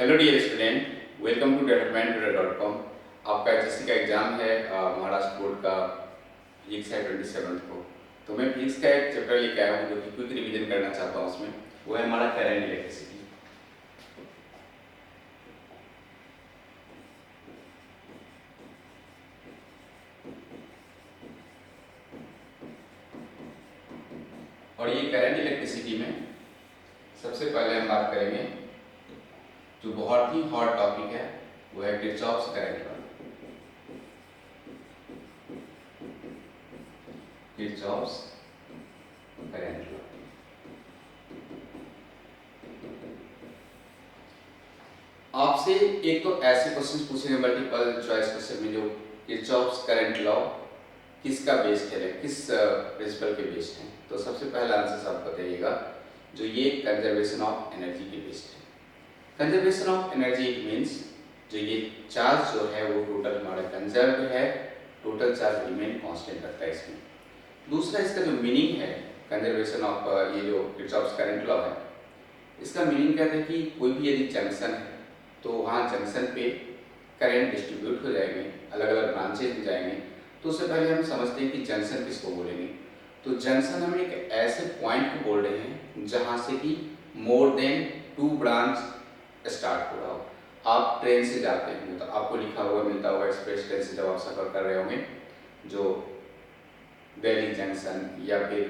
Hello dear student, welcome to developmentutor.com। आपका HSC का exam है महाराष्ट्र बोर्ड का। फिजिक्स है 27 को। तो मैं फिजिक्स का एक चैप्टर लेके आया हूँ जो कि क्विक रिवीजन करना चाहता हूँ। उसमें वो है हमारा करंट इलेक्ट्रिसिटी। और ये करंट इलेक्ट्रिसिटी में सबसे पहले हम बात करेंगे जो बहुत ही हॉट टॉपिक है, वो है Kirchhoff's current law. Kirchhoff's current law. आपसे एक तो ऐसे क्वेश्चन पूछेंगे मल्टीपल चॉइस क्वेश्चन में जो किरचॉफ्स करंट लॉ किसका बेस्ड है, किस प्रिंसिपल के बेस्ड है। तो सबसे पहला आंसर आप बताइएगा जो ये कंजर्वेशन ऑफ एनर्जी के बेस्ड है। Conservation of energy it means जो ये चार्ज जो है वो टोटल हमारा कंजर्व है, टोटल चार्ज रिमेन कांस्टेंट रहता है इसमें। दूसरा इसका जो मीनिंग है कंजर्वेशन ऑफ ये जो किरचॉफ्स करंट लॉ है, इसका मीनिंग कहते हैं कि कोई भी यदि जंक्शन है तो वहाँ जंक्शन पे करंट डिस्ट्रीब्यूट हो जाएंगे, अलग अलग ब्रांचेज में जाएंगे। तो उससे पहले हम समझते हैं कि जंक्शन किसको बोलेंगे। तो जंक्शन हम एक ऐसे पॉइंट को बोल रहे हैं जहाँ से कि मोर देन 2 ब्रांच स्टार्ट हो रहा हो। आप ट्रेन से जाते हैं तो आपको लिखा हुआ मिलता होगा एक्सप्रेस ट्रेन से, जब आप सफ़र कर रहे होंगे, जो दिल्ली जंक्शन या फिर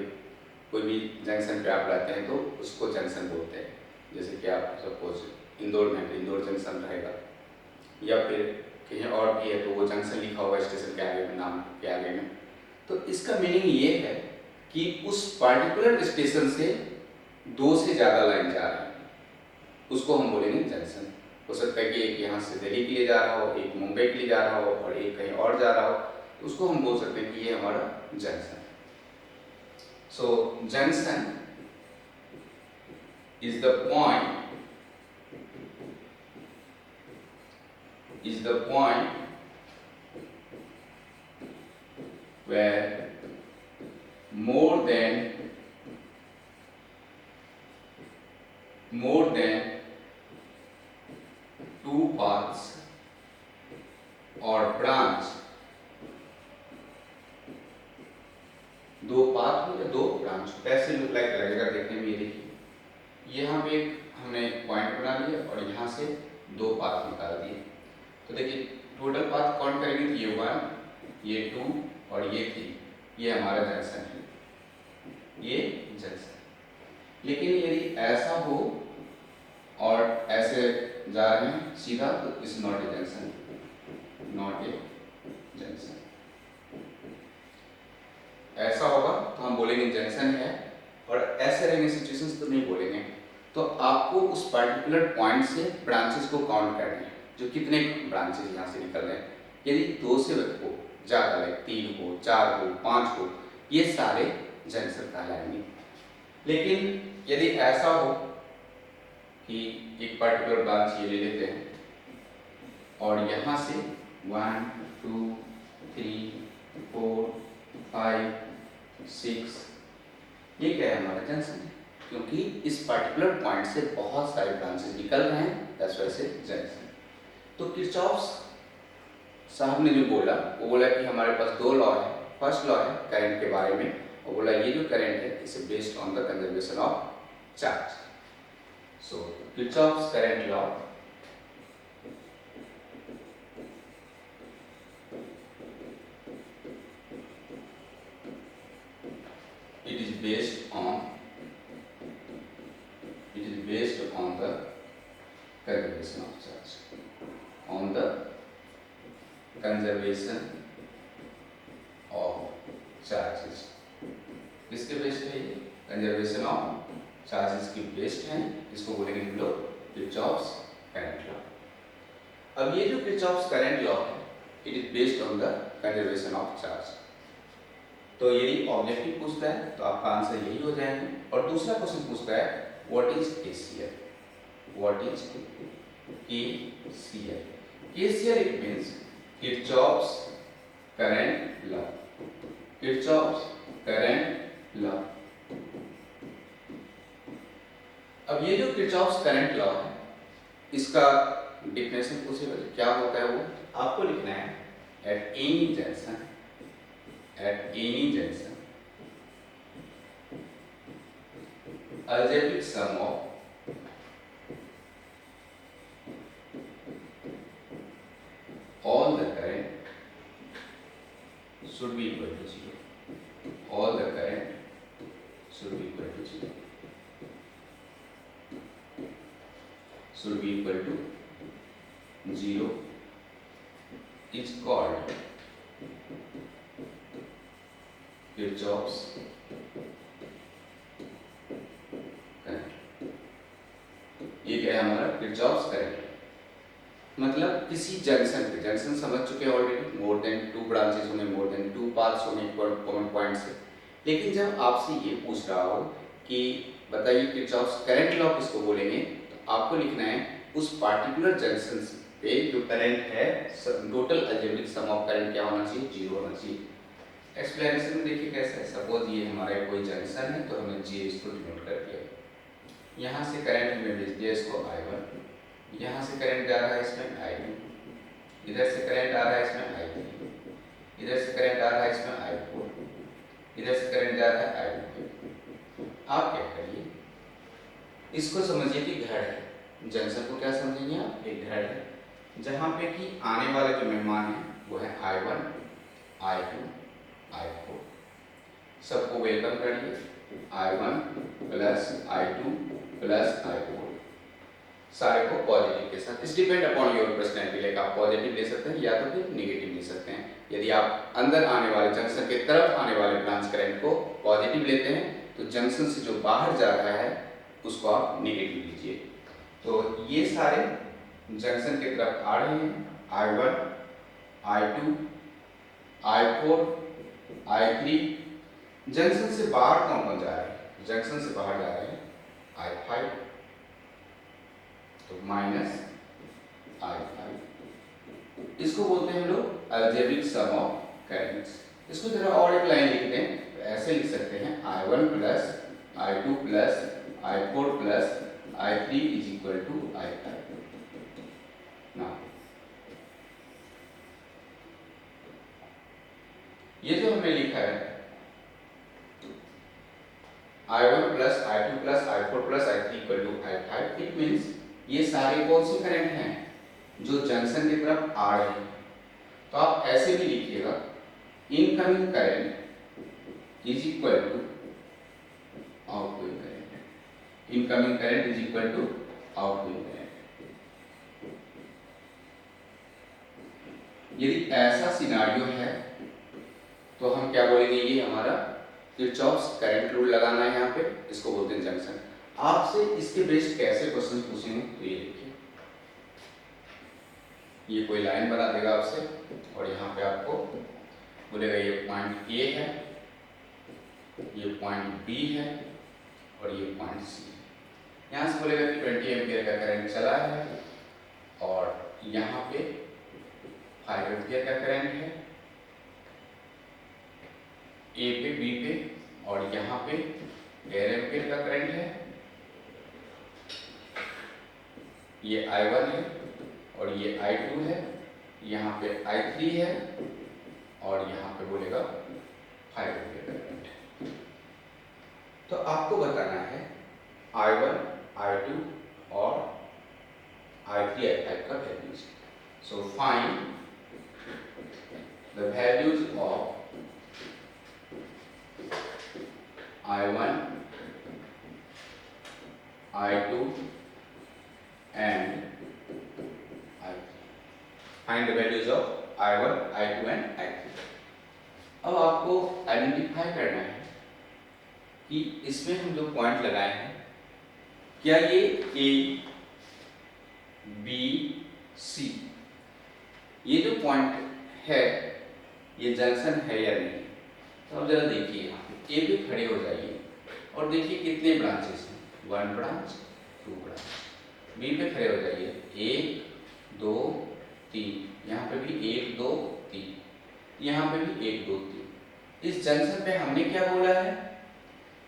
कोई भी जंक्शन पे आप रहते हैं तो उसको जंक्शन बोलते हैं। जैसे कि आप सपोज इंदौर में, इंदौर जंक्शन रहेगा, या फिर कहीं और भी है तो वो जंक्शन लिखा होगा स्टेशन के आगे में, नाम के आगे में। तो इसका मीनिंग ये है कि उस पर्टिकुलर स्टेशन से 2 से ज़्यादा लाइन जा रही है, उसको हम बोलेंगे जंक्शन। हो सकता है कि एक यहाँ से दिल्ली के लिए जा रहा हो, एक मुंबई के लिए जा रहा हो और एक कहीं और जा रहा हो, तो उसको हम बोल सकते हैं कि ये हमारा junction. So junction is the point where more than 2 paths or branch, 2 path हो या 2 ब्रांच कैसे लुक लाइक लगेगा देखने में। ये देखिए यहाँ पे एक हमने पॉइंट बना लिया और यहाँ से 2 पाथ निकाल दिए। तो देखिए टोटल पाथ काउंट करेंगे तो ये 1, ये 2 और ये 3, ये हमारा जंक्शन है, ये जंक्शन। लेकिन यदि ऐसा हो और ऐसे जा रहे हैं सीधा तो इस not a junction, not a junction. ऐसा होगा तो हम बोलेंगे जंक्शन है, और ऐसे रहेंगे सिचुएशंस तो नहीं बोलेंगे। तो आपको उस पर्टिकुलर पॉइंट से ब्रांचेस को काउंट करना है, जो कितने ब्रांचेस यहाँ से निकल रहे हैं। यदि 2 से हो ज़्यादा है, 3 हो, 4 हो, 5 हो, ये सारे जंक्शन कहलाएंगे। लेकिन यदि ऐसा हो कि एक पर्टिकुलर ब्रांच ये ले लेते हैं और यहाँ से 1, 2, 3, 4, 5, 6, ये क्या है हमारा जंक्शन है, क्योंकि इस पर्टिकुलर पॉइंट से बहुत सारे ब्रांचेस निकल रहे हैं, दैट्स व्हाई से जंक्शन। तो किरचॉफ्स साहब ने जो बोला वो बोला कि हमारे पास 2 लॉ है। फर्स्ट लॉ है करंट के बारे में, और बोला ये जो करंट है इसे based on the conservation of charge. So Kirchhoff's current law it is based on the conservation of charge, on the conservation of charges। किसके बेस्ड है ये? कंजर्वेशन ऑफ चार्जेस की बेस्ड है, इसको बोलेंगे हम लोग किरचॉफ्स करंट लॉ। अब ये जो किरचॉफ्स करंट लॉ है it is based on the conservation of charge. तो यदि ऑब्जेक्टिव पूछता है तो आपका आंसर यही हो जाएगा। और दूसरा क्वेश्चन पूछता है what is KCL, what is KCL. KCL it means Kirchhoff's current law, Kirchhoff's current law. अब ये जो किरचॉफ्स करंट लॉ है इसका डिफिनेशन पूछेगा क्या होता है वो आपको लिखना है। At any junction algebraic sum of all the current should be equal to 0. All the current should be equal to 0. Should be equal to 0 is called Kirchhoff's current. ये क्या है हमारा Kirchhoff's current। मतलब किसी जंक्शन पे, junction समझ चुके हैं ऑलरेडी, मोर देन 2 ब्रांचेस होंगे, मोर देन 2 पाथ्स होंगे कॉमन पॉइंट से। लेकिन जब आपसे ये पूछ रहा हो कि बताइए किरचॉफ्स करंट लॉ किसको बोलेंगे, तो आपको लिखना है उस पार्टिकुलर जंक्शन पे जो करंट है, total algebraic sum of current क्या होना चाहिए, 0 होना चाहिए। एक्सप्लेनेशन में देखिए कैसा है। सपोज ये हमारा कोई जंक्शन है, तो हमने J इसको डिनोट कर दिया। यहाँ से करंट हमें भेज दिया इसको I1, यहाँ से करंट जा रहा है इसमें I2, इधर से करंट आ रहा है इसमें I3, इधर से करंट आ रहा है इसमें I4, इधर से करंट जा रहा है I2। आप क्या करिए, इसको समझिए कि घर है, जंक्शन को क्या समझेंगे आप, एक घर है जहाँ पे कि आने वाले जो मेहमान हैं वो है I1, I2, I4। सबको वेलकम करिए, I1 plus I2 plus I4, सारे को पॉजिटिव के साथ। इस depend upon your personality, like आप पॉजिटिव ले सकते हैं या तो फिर नेगेटिव ले सकते हैं। यदि आप अंदर आने वाले जंक्शन के तरफ आने वाले ब्रांच करंट को पॉजिटिव लेते हैं, तो जंक्शन से जो बाहर जा रहा है उसको आप नेगेटिव लीजिए। तो ये सारे जंक्शन के तरफ आ रहे हैं, I1, I2, I4, I3। Junction से बाहर कौन कौन जा रहे हैं, जंक्शन से बाहर जा रहे हैं I5, तो माइनस I5। इसको बोलते हैं हम लोग अलजेब्रिक सम ऑफ करंट्स। इसको जरा और एक लाइन लिखते हैं, तो ऐसे लिख सकते हैं I1 plus I2 plus I4 plus I3 is equal to I5। ना ये जो हमने लिखा है I1 plus I2 plus I4 plus I3 equal to I5, it means ये सारे कौन से करंट हैं जो जंक्शन की तरफ आ रहे हैं। तो आप ऐसे भी लिखिएगा, incoming current is equal to outgoing current. Incoming current is equal to outgoing current. यदि ऐसा सिनारियो है तो हम क्या बोलेंगे, ये हमारा किरचॉफ्स करंट रूल लगाना है यहाँ पे, इसको बोलते हैं जंक्शन। आपसे इसके बेस्ड कैसे क्वेश्चन पूछेंगे, तो ये देखिए, ये कोई लाइन बना देगा आपसे और यहाँ पे आपको बोलेगा ये पॉइंट A है, ये पॉइंट B है और ये पॉइंट C है। यहाँ से बोलेगा कि 20 एम्पियर का करंट चला है और यहाँ पे 5 एम्पियर का करंट है A पे B पे, और यहाँ पे 1.5 एम्पियर का करंट है। ये I1 है और ये I2 है, यहाँ पे I3 है और यहाँ पे बोलेगा 5 एम्पियर का करंट है। तो आपको बताना है I1, I2 और I3, I5 का values. So find the values of I1, I2 and I3. Find the values of I1, I2 and I3. अब आपको आइडेंटिफाई करना है कि इसमें हम जो पॉइंट लगाए हैं, क्या ये A, B, C, ये जो पॉइंट है ये जंक्शन है या नहीं। तो अब जरा देखिए, यहाँ पे A पे खड़े हो जाइए और देखिए कितने ब्रांचेस हैं, 1 ब्रांच, 2 ब्रांच। B पे खड़े हो जाइए, 1 2 3, यहाँ पे भी 1 2 3, यहाँ पे भी 1 2 3। इस जंक्शन पे हमने क्या बोला है,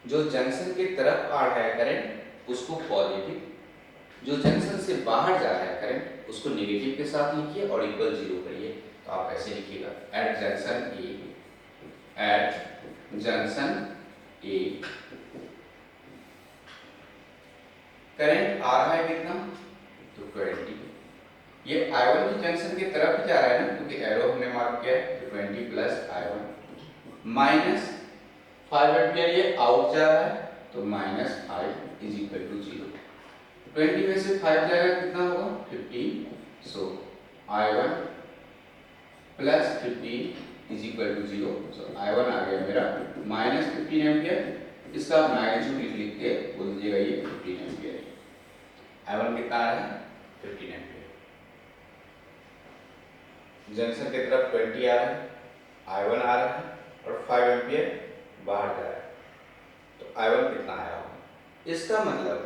जो जंक्शन की तरफ आ रहा है करंट उसको पॉजिटिव जो जंक्शन से बाहर जा रहा है करंट उसको नेगेटिव के साथ लिखिए और इक्वल 0 करिए। तो आप ऐसे लिखिएगा एट जंक्शन ए करंट आ रहा है कितना, तो 20। ये I1 भी जंक्शन की तरफ ही जा रहा है ना, क्योंकि एरो हमने मार्क किया है। तो 20 प्लस I1 माइनस 5 एम्पियर ये आउट जा रहा है, तो माइनस 5 इज इक्वल टू 0। 20 में से 5 जाएगा कितना होगा 15। So I1 plus 15 is equal to 0। So I1 आ गया मेरा माइनस 15 एम्पियर। इसका मैग्नीट्यूड लिख के बोल दीजिएगा ये 15 एम्पियर है। I1 कितना आ रहा है 15 एम्पियर। जंक्शन की तरफ 20 आ रहा है, I1 आ रहा है और 5 एम्पियर बाहर जा रहा है, तो I1 कितना आया होगा। इसका मतलब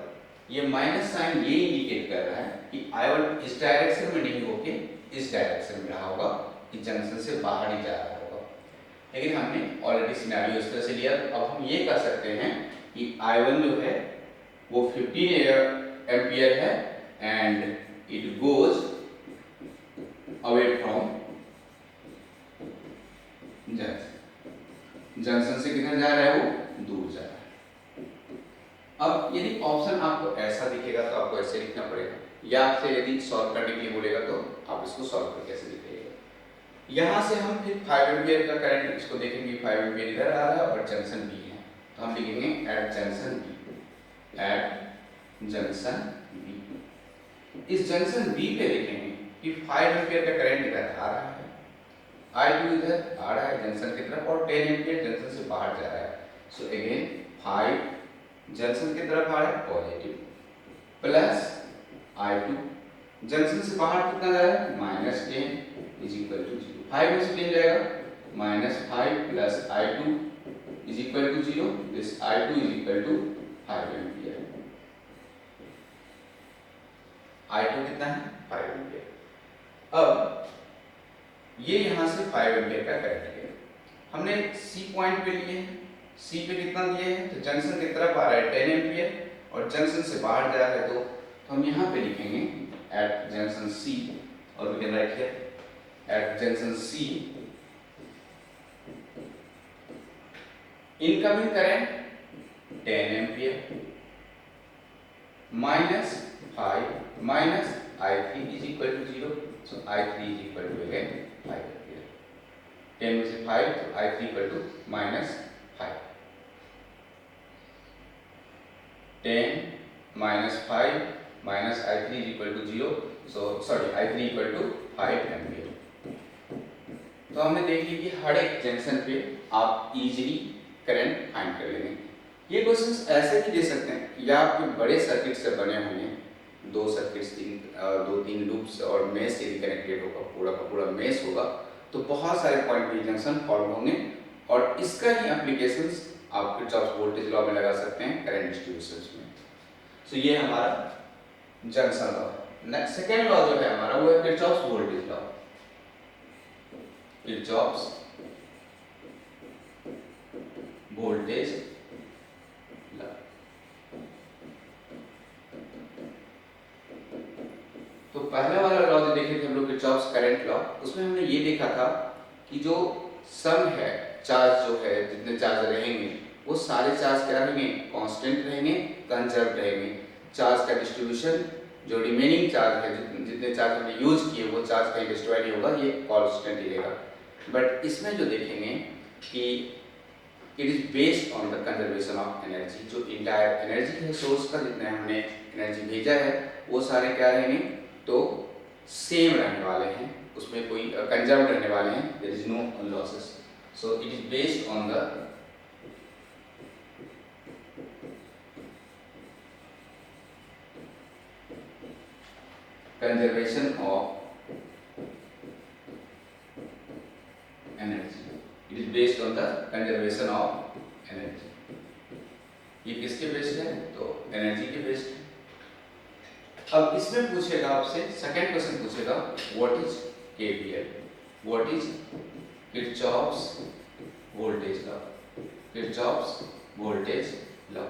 ये माइनस साइन ये इंडिकेट कर रहा है कि I1 इस डायरेक्शन में नहीं होके इस डायरेक्शन में रहा होगा, कि जंक्शन से बाहर ही जा रहा होगा। लेकिन हमने ऑलरेडी सिनेरियो इस तरह से लिया। अब हम ये कह सकते हैं कि I1 जो है वो 15 एम्पियर है and it goes away from junction से किधर जा रहा है, वो दूर जा रहा है। अब यदि ऑप्शन आपको ऐसा दिखेगा तो आपको ऐसे लिखना पड़ेगा, या आपसे यदि सॉल्व करने के लिए बोलेगा तो आप इसको सॉल्व करके ऐसे लिखिएगा। यहाँ से हम फिर 5 एम्पियर का करंट इसको देखेंगे, 5 एम्पियर इधर आ रहा है और जंक्शन बी है, तो हम लिखेंगे at junction B, at junction B. इस जंक्शन बी पे लिखेंगे कि 5 एम्पियर का करंट इधर आ रहा है, I2 इधर आ रहा है जंक्शन की तरफ और 10 एम्पियर जंक्शन से बाहर जा रहा है। सो अगेन 5 जंक्शन की तरफ आ रहा है पॉजिटिव, प्लस I2 जंक्शन से बाहर कितना जा रहा है माइनस 10 इज इक्वल टू 0। 5 में से 10 जाएगा minus 5 plus I2 is equal to 0। This I2 is equal to 5 ampere. I2 कितना है 5 एम्पियर। अब ये यहाँ से 5 एम्पियर का करंट है, हमने सी पॉइंट पे लिए हैं। सी पे कितना दिए हैं, तो जंक्शन की तरफ आ रहा है 10 एम्पियर और जंक्शन से बाहर जा रहा है, तो हम यहाँ पे लिखेंगे एट जंक्शन सी, और we can write here at junction C incoming current 10 ampere minus 5 minus I3 is equal to 0। So I3 is equal to again 5 ampere. 10 में से 5 तो I3 equal to minus 5। 10 minus 5 minus I3 is equal to 0। So sorry I3 equal to 5 ampere. तो हमने देख ली कि हर एक junction पे आप इजीली करंट फाइंड कर लेंगे। ये क्वेश्चंस ऐसे भी दे सकते हैं, या आपके बड़े सर्किट से बने होंगे, 2 सर्किट्स 2-3 लूप्स और मेश से कनेक्टेड होगा, पूरा का पूरा मेश होगा, तो बहुत सारे पॉइंट पे जंक्शन फॉर्म होंगे और इसका ही एप्लीकेशंस आप किरचॉफ वोल्टेज लॉ में लगा सकते हैं करंट डिस्ट्रीब्यूशंस में। सो ये हमारा जंक्शन लॉ है। नेक्स्ट सेकेंड लॉ जो है हमारा वो है Kirchhoff voltage law. Kirchhoff voltage law. तो पहले वाला लॉ जो देखे थे हम लोग किरचॉफ करंट लॉ, उसमें हमने ये देखा था कि जो सम है चार्ज जो है, जितने चार्ज रहेंगे वो सारे चार्ज क्या रहेंगे, कांस्टेंट रहेंगे, कंजर्व रहेंगे। चार्ज का डिस्ट्रीब्यूशन जो रिमेनिंग चार्ज है, जितने चार्ज हमने यूज किए वो चार्ज कहीं डिस्ट्रॉय नहीं होगा, ये कांस्टेंट ही रहेगा। बट इसमें जो देखेंगे कि it is based on the conservation of energy. जो इंटायर एनर्जी है सोर्स का, जितने हमने एनर्जी भेजा है वो सारे क्या रहेंगे, तो सेम रहने वाले हैं, उसमें कोई कंजर्व रहने वाले हैं, there is no losses. So it is based on the conservation of energy. It is based on the conservation of energy. ये किसके बेस्ड है, तो एनर्जी के बेस्ड है। अब इसमें पूछेगा आपसे, सेकंड क्वेश्चन पूछेगा what is KVL, what is Kirchhoff's voltage law, Kirchhoff's voltage law.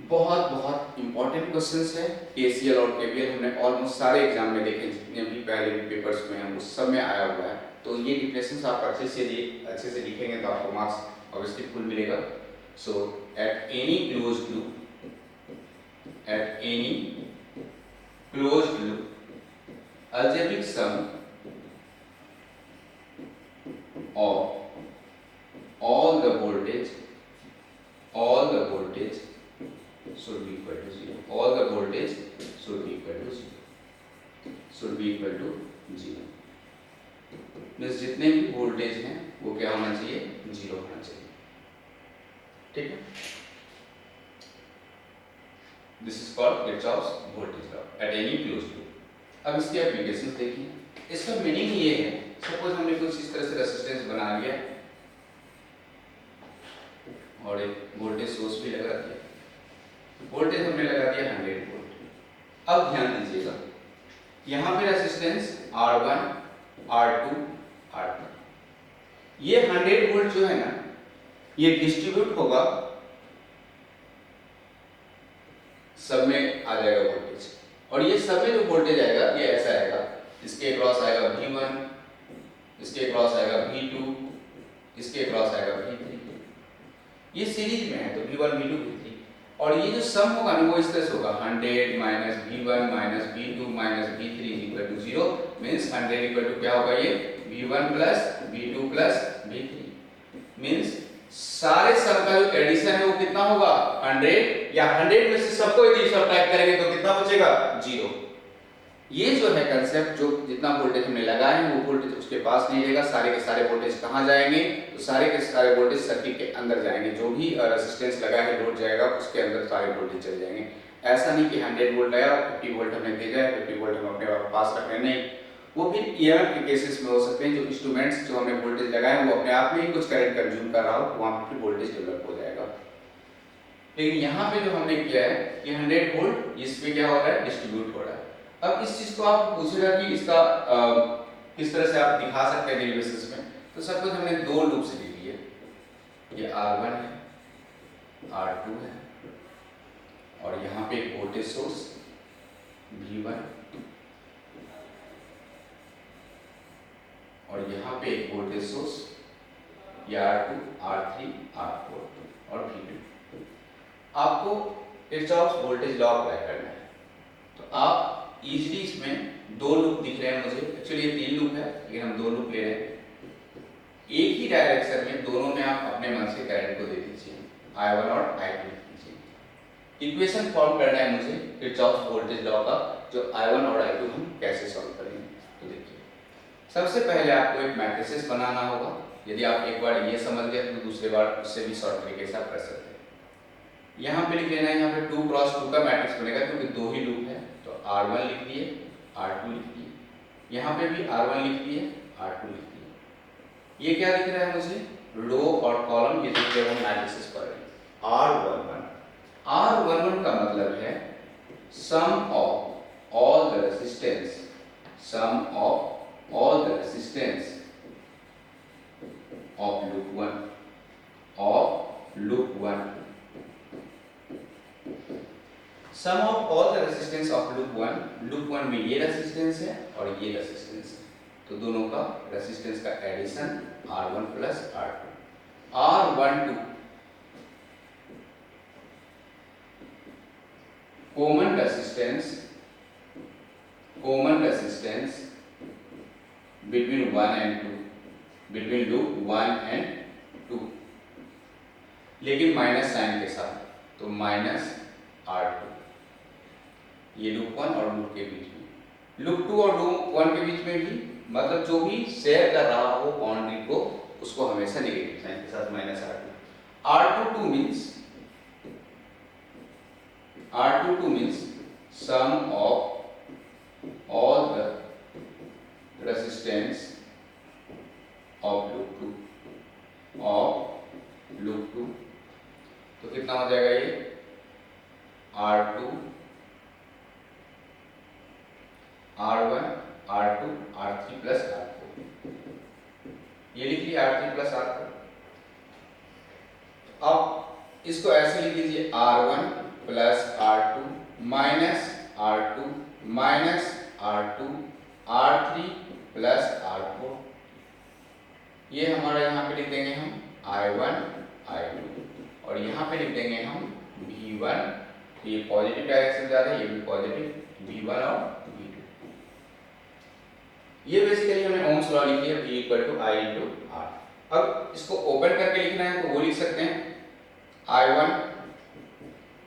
बहुत बहुत इंपॉर्टेंट क्वेश्चंस है। केसीएल और केवीएल हमने ऑलमोस्ट सारे एग्जाम में देखे, जितने भी पहले भी पेपर्स में हैं उस सब में आया हुआ है। तो ये डिफिनेशंस आप अच्छे से लिखेंगे तो आपको मार्क्स ऑब्वियसली फुल मिलेगा। So at any closed loop, at any closed loop algebraic sum of all the voltage should be equal to 0. All the voltage should be equal to 0. Should be equal to 0. Means जितने भी voltage हैं वो क्या होना चाहिए, 0 होना चाहिए। ठीक है, this is called Kirchhoff's voltage law at any closed loop. अब इसकी एप्लीकेशन देखिए। इसका मीनिंग ये है, सपोज हमने कुछ इस तरह से रेजिस्टेंस बना लिया और एक वोल्टेज सोर्स भी लगा दिया। वोल्टेज हमने लगा दिया 100 वोल्ट। अब ध्यान दीजिएगा, यहाँ पे रेजिस्टेंस R1, R2, R3, ये 100 वोल्ट जो है ना, ये डिस्ट्रीब्यूट होगा, सब में आ जाएगा वोल्टेज। और ये सब में जो वोल्टेज आएगा ये ऐसा आएगा, इसके क्रॉस आएगा V1, इसके क्रॉस आएगा V2, इसके क्रॉस आएगा V3। ये सीरीज में है तो V1, V2, V3। और ये जो सम होगा ना वो इस तरह से होगा, 100 minus V1 minus V2 minus V3 equal to 0। Means 100 equal to क्या होगा, ये V1 plus V2 plus V3। Means सारे सम का जो एडिशन है वो कितना होगा, 100, या 100 में से सबको यदि सब्ट्रैक्ट करेंगे तो कितना बचेगा, 0। ये जो है कंसेप्ट, जो जितना वोल्टेज हमने लगाए हैं वो वोल्टेज उसके पास नहीं रहेगा। सारे के सारे वोल्टेज कहाँ जाएंगे, तो सारे के सारे वोल्टेज सर्किट के अंदर जाएंगे। जो भी रेजिस्टेंस लगा है, लोड जाएगा, उसके अंदर सारे वोल्टेज चले जाएंगे। ऐसा नहीं कि 100 वोल्ट आया 50 वोल्ट हमने भेजा है, 50 वोल्ट हम अपने पास रख रहे हैं, नहीं। वो फिर ईएमएफ के केसेस में हो सकते हैं, जो इंस्ट्रूमेंट्स जो हमने वोल्टेज लगाए हैं वो अपने आप में ही कुछ करंट कंज्यूम कर रहा हो, तो वहाँ पर वोल्टेज डेवलप हो जाएगा। लेकिन यहाँ पे जो हमने किया है कि 100 वोल्ट, इस पे क्या हो रहा है, डिस्ट्रीब्यूट हो रहा है। अब इस चीज को आप पूछेगा कि इसका किस तरह से आप दिखा सकते हैं डेली बेसिस में। तो सब कुछ हमने दो लूप से लिखी है, ये R1 है, R2 है, और यहाँ पे एक वोल्टेज सोर्स V1, और यहाँ पे एक voltage source R2, R3, R4 और V2। आपको किरचॉफ्स वोल्टेज लॉ अप्लाई करना है। तो आप इजीली इसमें दो लूप दिख रहे हैं मुझे, एक्चुअली ये 3 लूप है लेकिन हम 2 लूप ले रहे हैं। एक ही डायरेक्शन में दोनों में आप अपने मन से करंट को दे दीजिए, I1 और I2 लिख दीजिए। इक्वेशन फॉर्म करना है मुझे किरचॉफ्स वोल्टेज लॉ का, जो I1 और I2 हम कैसे सॉल्व करेंगे। तो देखिए, सबसे पहले आपको एक मैट्रिसेस बनाना होगा। यदि आप एक बार ये समझ गए तो दूसरी बार उससे भी शॉर्ट तरीके से आप कर सकते हैं। यहाँ पे लिख लेना है, यहाँ पे 2 क्रॉस 2 का मैट्रिक्स बनेगा क्योंकि 2 ही लूप है। तो R1 लिख दिए, R2 लिख दिए, यहाँ पे भी R1 लिख दिए, R2 लिख दिए। ये क्या दिख रहा है मुझे, रो और कॉलम, ये दिख रहे हैं मैट्रिसेस पर R11। R11 का मतलब है sum of all the resistance, sum of all the resistance of loop 1, of loop 1। Sum of all the resistance of loop 1, loop 1 में ये रेजिस्टेंस है और ये रेजिस्टेंस है, तो दोनों का रेजिस्टेंस का addition R1 plus R2। R12 common resistance between 1 and 2, between loop 1 and 2, लेकिन माइनस साइन के साथ, तो माइनस R2। ये लूप 1 और लूप के बीच में, लूप 2 और लूप 1 के बीच में भी, मतलब जो भी शेयर कर रहा हो बाउंड्री को, उसको हमेशा नेगेटिव साइन के साथ minus R2। R22 means sum of all the resistance of loop 2, of loop 2। तो कितना हो जाएगा ये, R2, R1, R2, R3 plus R4। ये लिख लिया R3 प्लस R4। अब इसको ऐसे लिख लीजिए R1 plus R2 minus R2 minus R2 R3 plus R4। ये हमारा यहाँ पे लिख देंगे हम I1 I2 और यहाँ पे लिख देंगे हम V1। ये पॉजिटिव डायरेक्शन जा रहा है, ये भी पॉजिटिव V1 और V2। ये बेसिकली हमने ओम्स लॉ लिखी है V equal to I into R। अब इसको ओपन करके लिखना है तो वो लिख सकते हैं I1,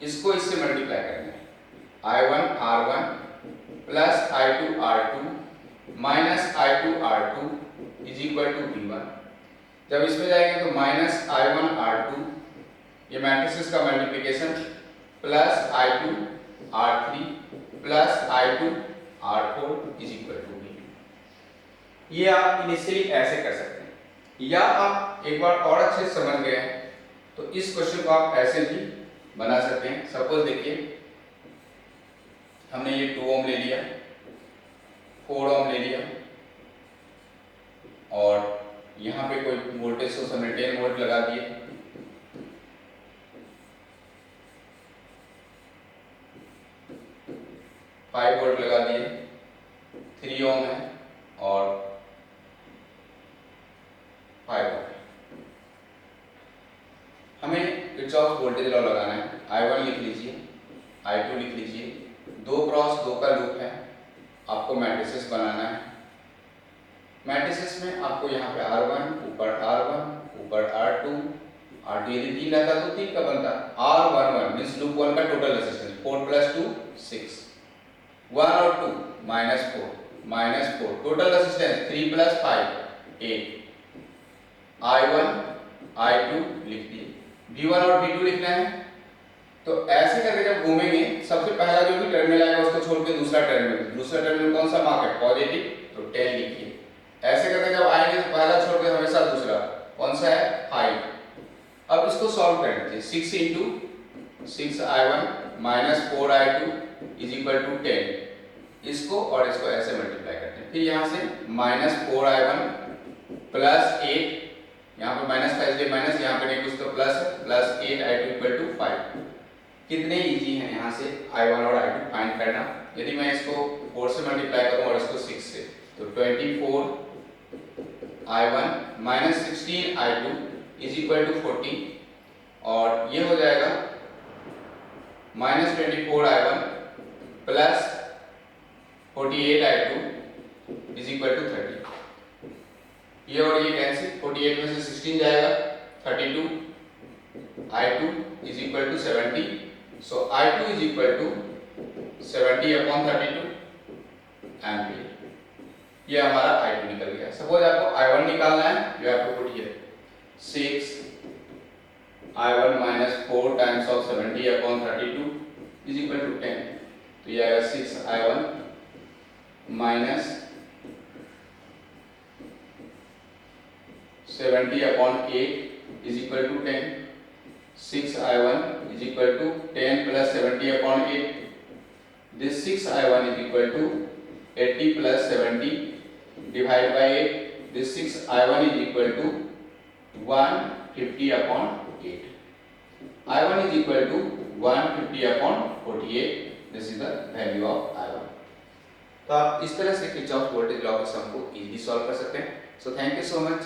इसको इससे मल्टीप्लाई करेंगे I1 R1 plus I2 R2 minus I2 R2 is equal to V1। जब इसमें जाएंगे तो माइनस I1 R2, ये मैट्रिसेस का multiplication, plus I2 R3 plus I2 R4 is equal to V। ये आप इनिशियली ऐसे कर सकते हैं, या आप एक बार और अच्छे से समझ गए हैं तो इस क्वेश्चन को आप ऐसे भी बना सकते हैं। सपोज देखिए हमने ये 2 ओम ले लिया, 4 ओम ले लिया और यहाँ पे कोई वोल्टेज सोर्स हमने 10 वोल्ट लगा दिए, फाइव वोल्ट लगा दिए, 3 ओम है और 5 ओम है। हमें किरचॉफ वोल्टेज लॉ लगाना है। I1 लिख लीजिए, I2 लिख लीजिए, 2 क्रॉस 2 का लूप है, आपको मैट्रिसेस बनाना है। मैट्रिसेस में आपको यहाँ पे R1 ऊपर R1 ऊपर R2 R2 यदि 3 रहता तो 3 का बनता, R11 मींस लूप 1 का टोटल रेजिस्टेंस 4 प्लस 2 6, 1 और 2 minus 4 total resistance 3 plus 5 8। I1 I2 लिख दिए, V1 और V2 लिखना है। तो ऐसे करके जब घूमेंगे सबसे पहला जो भी टर्मिनल आएगा उसको छोड़ के दूसरा टर्मिनल कौन सा मार्क है पॉजिटिव, तो 10 लिखिए। ऐसे करके जब आएंगे तो पहला छोड़ के हमेशा दूसरा कौन सा है 5। अब इसको सॉल्व कर लीजिए, 6 into 6 I1 minus 4 I2 is equal to 10। इसको और इसको ऐसे मल्टीप्लाई करते हैं, फिर यहाँ से माइनस 4 I1 प्लस 8, यहाँ पे माइनस था इसलिए माइनस, यहाँ पे नहीं कुछ तो प्लस है, प्लस 8 I2 इक्वल टू 5। कितने इजी है यहाँ से I1 और I2 फाइंड करना। यदि मैं इसको 4 से मल्टीप्लाई करूँ और इसको 6 से, तो 24 I1 minus 16 I2 is equal to 40 और ये हो जाएगा minus 24 I1 plus 48 I2 is equal to 30। ये और ये कैंसिल, 48 में से 16 जाएगा 32, I2 is equal to 70, so I2 is equal to 70 upon 32 ampere. ये हमारा I2 निकल गया। सपोज आपको I1 निकालना है, you have to put here 6 I1 minus 4 times of 70 upon 32 is equal to 10। तो ये आएगा 6 I1 minus 70 upon 8 is equal to 10। 6 I1 is equal to 10 plus 70 upon 8। This 6 I1 is equal to 80 plus 70 divide by 8। This 6 I1 is equal to 150 upon 8। I1 is equal to 150 upon 48. This is the value of I1. तो आप इस तरह से Kirchhoff voltage law के सम को easily solve कर सकते हैं। So thank you so much.